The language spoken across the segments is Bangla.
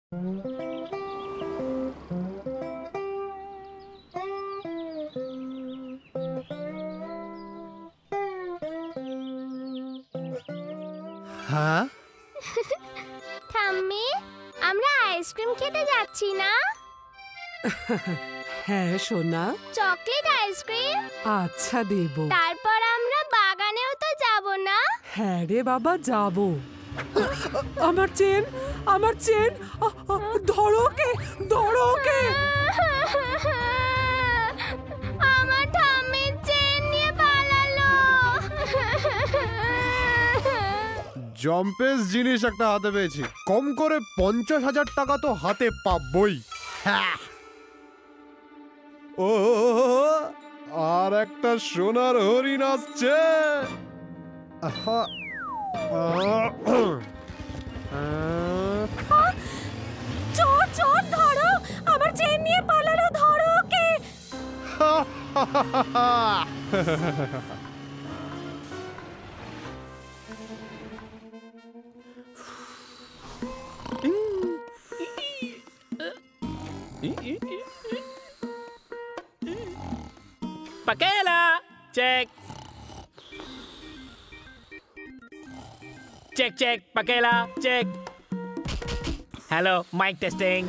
হ্যাঁ ঠাম্মি, আমরা আইসক্রিম খেতে যাচ্ছি না? হ্যাঁ সোনা, চকলেট আইসক্রিম। আচ্ছা দেব। তারপর আমরা বাগানেও তো যাব না? হ্যাঁ রে বাবা, যাব। আমার চেন, আমার চেন, ধরো ওকে, ধরো ওকে। আমার ঠাম্মির চেন নিয়ে পালালো। জম্পেস জিনিস একটা হাতে পেয়েছি, কম করে 50,000 টাকা তো হাতে পাবই। ও আর একটা সোনার হরিণ আসছে। চোর চোর, ধরো আমার চেন নিয়ে পালালো, ধরো ওকে। Pakela! Check! Check, check, Pakela, check! Hello, mic testing.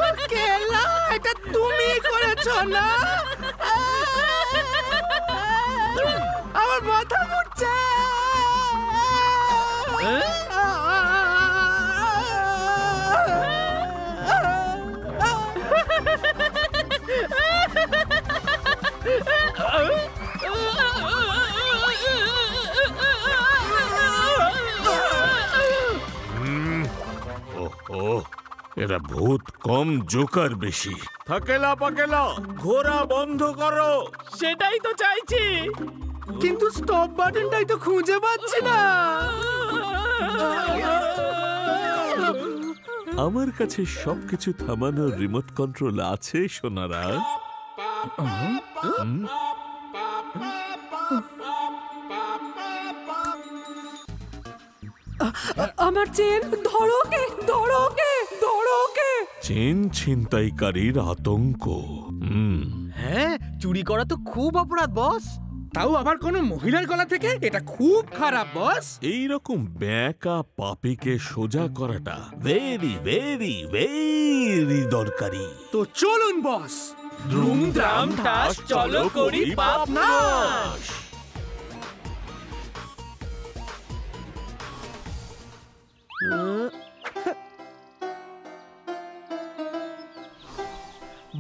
পাকেলা, এটা তুমি করেছো না? আমার মাথা ঘুরছে। এরা ভূত কম, জোকার বেশি। থাকেলা পাকেলা, ঘোরা বন্ধ করো। সেটাই তো চাইছি, কিন্তু স্টপ বাটনটাই তো খুঁজে পাচ্ছি না। আমার কাছে সবকিছু থামানোর রিমোট কন্ট্রোল আছে সোনারা। আমার চেন, ধরো ওকে, ধরো ওকে, ধরো ওকে। চেন ছিনতাইকারীর আতঙ্ক। হ্যাঁ, চুরি করা তো খুব অপরাধ বস। তাও আবার কোনো মহিলার গলা থেকে, এটা খুব খারাপ বস। এইরকম ব্যাকা পাপিকে সোজা করাটা ভেরি ভেরি ভেরি দরকারি। তো চলুন বস, ধুম ধাম ঠাস চলো করি পাপ নাশ।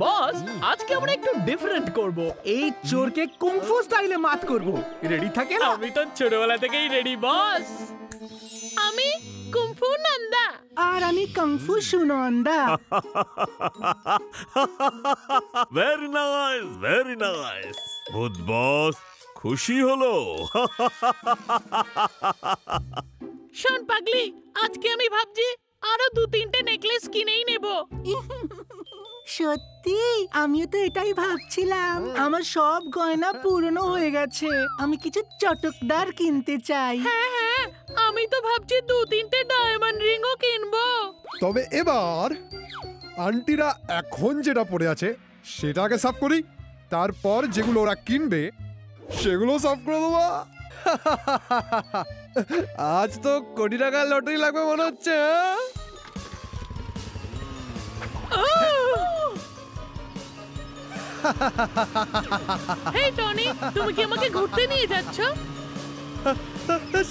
বস, আজকে আমরা একটু ডিফারেন্ট করব। এই চোরকে কুংফু স্টাইলে মাত করব। রেডি থাকে না? আমি তো ছোটবেলা থেকেই রেডি বস। আমি কুংফু নন্দা। আর আমি kung fu Sunanda. Very nice, very nice. ভূত বস খুশি হলো। শোন পাগলি, আজকে আমি ভাবছি আরো 2-3টে নেকলেস কিনেই নেব। সত্যি, আমিও তো এটাই ভাবছিলাম। আমার সব গয়না পুরনো হয়ে গেছে, আমি কিছু চটকদার কিনতে চাই। হ্যাঁ হ্যাঁ, আমি তো ভাবছি 2-3টে ডায়মন্ড রিংও কিনবো। তবে এবার আন্টিরা এখন যেটা পড়ে আছে সেটাকে সাফ করি, তারপর যেগুলো ওরা কিনবে সেগুলো সাফ করে দেবো। আজ তো কোটি টাকার লটারি লাগবে মনে হচ্ছে। হেই টনি, তুমি কি আমাকে ঘুরতে নিয়ে যাচ্ছ?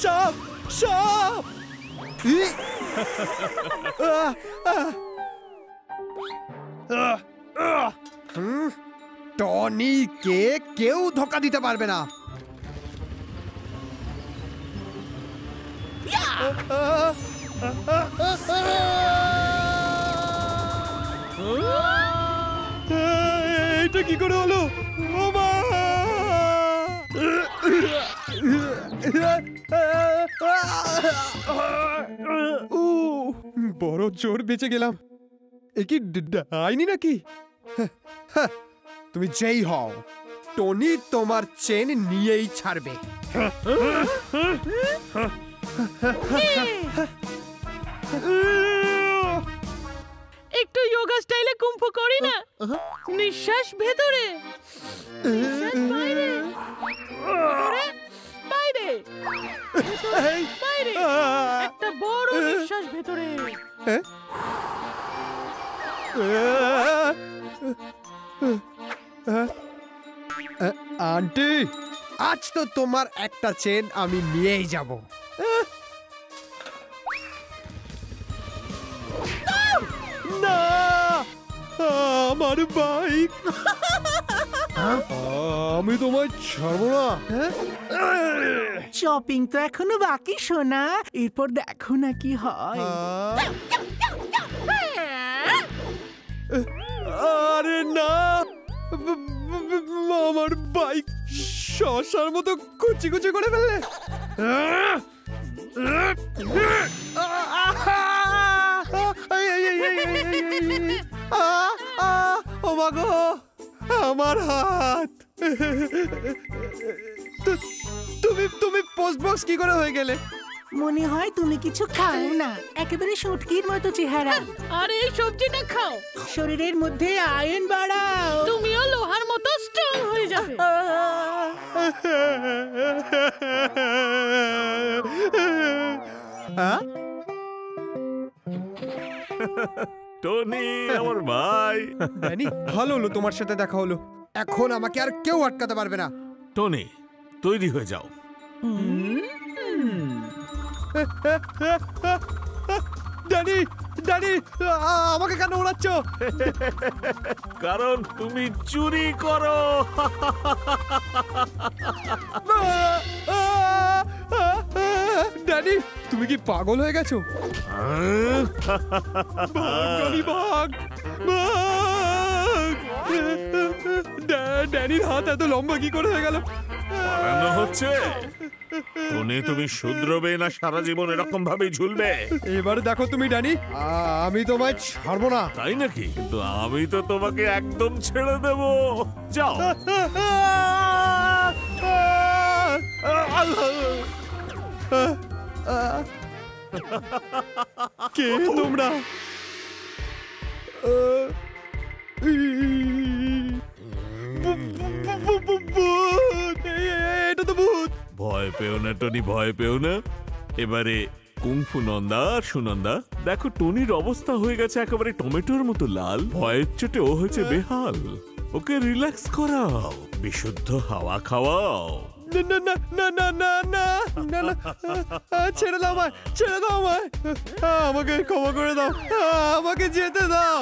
সাপ, সাপ! টনিকে কেউ ধোকা দিতে পারবে না। এটা কি করে হলো? ও মা! বড় জোর বেঁচে গেলাম। এ কি ডাইনি নাকি? তুমি যেই হও, টনি তোমার চেন নিয়েই ছাড়বে। একটু যোগা স্টাইলে কুম্ফু করি না। নিঃশ্বাস ভেতরে, নিঃশ্বাস বাইরে, ভেতরে, বাইরে, ভেতরে, বাইরে। একটা বড় নিঃশ্বাস ভেতরে। আন্টি, আজ তো তোমার একটা চেন আমি নিয়েই যাব। না, আমার বাইক। আমি তোমায় ছাড়বো না। শপিং তো এখনো বাকি সোনা, এরপর দেখো না কি হয়। আরে না, আমার বাইক শশার মতো কুচি কুচি করে ফেললে। ও মা গো, আমার হাত। তুমি পোস্ট বক্স কি করে হয়ে গেলে? মনে হয় তুমি কিছু খাও না, একেবারে শুটকির মতো চেহারা। আর এই সবজিটা খাও, শরীরের মধ্যে আয়রন বাড়াও। তুমিও লোহার মতো স্ট্রং হয়ে যাবে। টনি আমার ভাই। ড্যানি, ভালো হলো তোমার সাথে দেখা হলো। এখন আমাকে আর কেউ আটকাতে পারবে না। টনি, তৈরি হয়ে যাও। ড্যানি, ড্যানি, আমাকে কেন ওড়াচ্ছ? কারণ তুমি চুরি করো। ড্যানি, তুমি কি পাগল হয়ে গেছো? বাঘ, ড্যানির হাত এত লম্বা কি করে হয়ে গেল? বানানো হচ্ছে। টনি, তুমি শুধরবে না সারা জীবন এরকম ভাবেই ঝুলবে? এবার দেখো তুমি ড্যানি, আমি তোমায় ছাড়বো না। তাই নাকি? কিন্তু আমি তো তোমাকে একদম ছেড়ে দেব। যাও। কে তোমরা? এটা তো ভূত। ভয় পেও না টনি, ভয় পেও না। এবারে কুংফু নন্দা আর সুনন্দা, দেখো টনির অবস্থা হয়ে গেছে একেবারে টমেটোর মতো লাল। ভয়ের চোটে ও হয়েছে বেহাল। ওকে রিল্যাক্স করাও, বিশুদ্ধ হাওয়া খাওয়াও। না না না না না না না না, ছেড়ে দাও আমায়, ছেড়ে দাও আমায়। আমাকে ক্ষমা করে দাও, আমাকে যেতে দাও।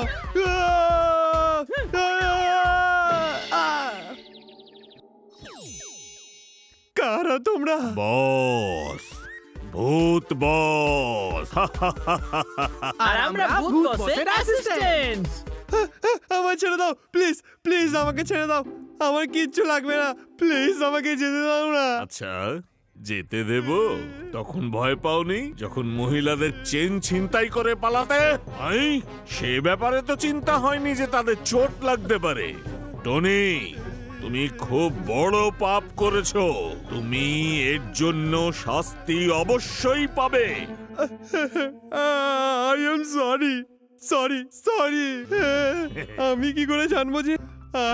কারা তোমরা? বস, ভূত বস। আর আমরা ভূত বসের অ্যাসিস্ট্যান্ট। আমায় ছেড়ে দাও, প্লিজ প্লিজ, আমাকে ছেড়ে দাও। আমার কিচ্ছু লাগবে না, প্লিজ আমাকে যেতে দাও না। আচ্ছা, যেতে দেব? তখন ভয় পাওনি যখন মহিলাদের চেন ছিনতাই করে পালাতে? সে ব্যাপারে তো চিন্তা হয়নি যে তাদের চোট লাগতে পারে। টনি, তুমি খুব বড় পাপ করেছো। তুমি এর জন্য শাস্তি অবশ্যই পাবে। I am sorry, sorry, sorry. আমি কি করে জানবো যে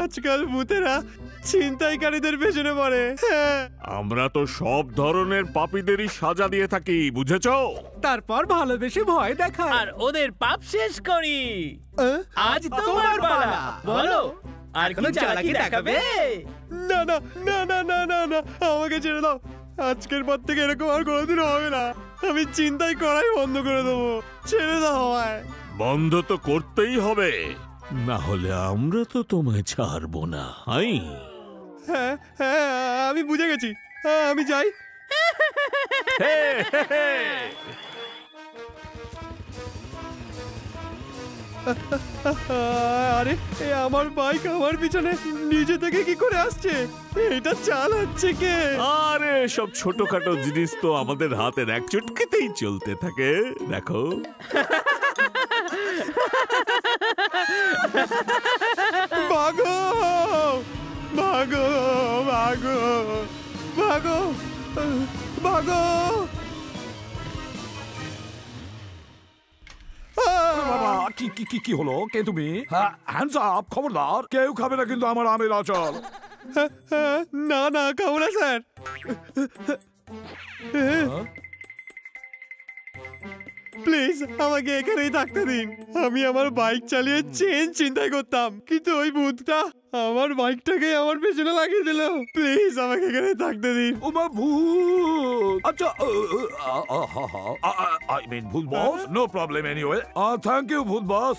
আজকাল ভূতেরা ছিনতাইকারীদের পেছনে পড়ে? আমরা তো সব ধরনের পাপীদেরই সাজা দিয়ে থাকি, বুঝেছো? তারপর ভালোবেসে ভয় দেখায়। আর ওদের পাপ শেষ করি। আজ তোমার পালা, বলো আর কি চালাকি দেখাবে? না না না না না না না, আমাকে ছেড়ে দাও। আজকের পর থেকে এরকম আর কোনোদিন হবে না। আমি চিন্তাই করাই বন্ধ করে দেবো। ছেড়ে দাও আমায়। বন্ধ তো করতেই হবে, না হলে আমরা তো তোমায় ছাড়বো না। হ্যাঁ হ্যাঁ, আমি বুঝে গেছি। আমি যাই। আরে, আমার বাইক আমার পিছনে নিজে থেকে কি করে আসছে? এটা চালাচ্ছে কে? আরে, সব ছোটখাটো জিনিস তো আমাদের হাতের এক চুটকিতেই চলতে থাকে। দেখো, ভাগো, ভাগো। ভাগো! বাবা, কি হলো? কে তুমি? হ্যান্ডস আপ, খবরদার! কেউ খাবে না কিন্তু আমার আমের আচার। না না, খাবো না স্যার। প্লিজ আমাকে এখানেই থাকতে দিন। আমি আমার বাইক চালিয়ে চেন ছিনতাই করতাম, কিন্তু ওই ভূতটা আমার বাইকটাকে আমার পেছনে লাগিয়ে দিল। প্লিজ আমাকে এখানে থাকতে দিন। ওমা ভূত! আচ্ছা, I mean ভূত বস? No problem anyway. Thank you ভূত বস।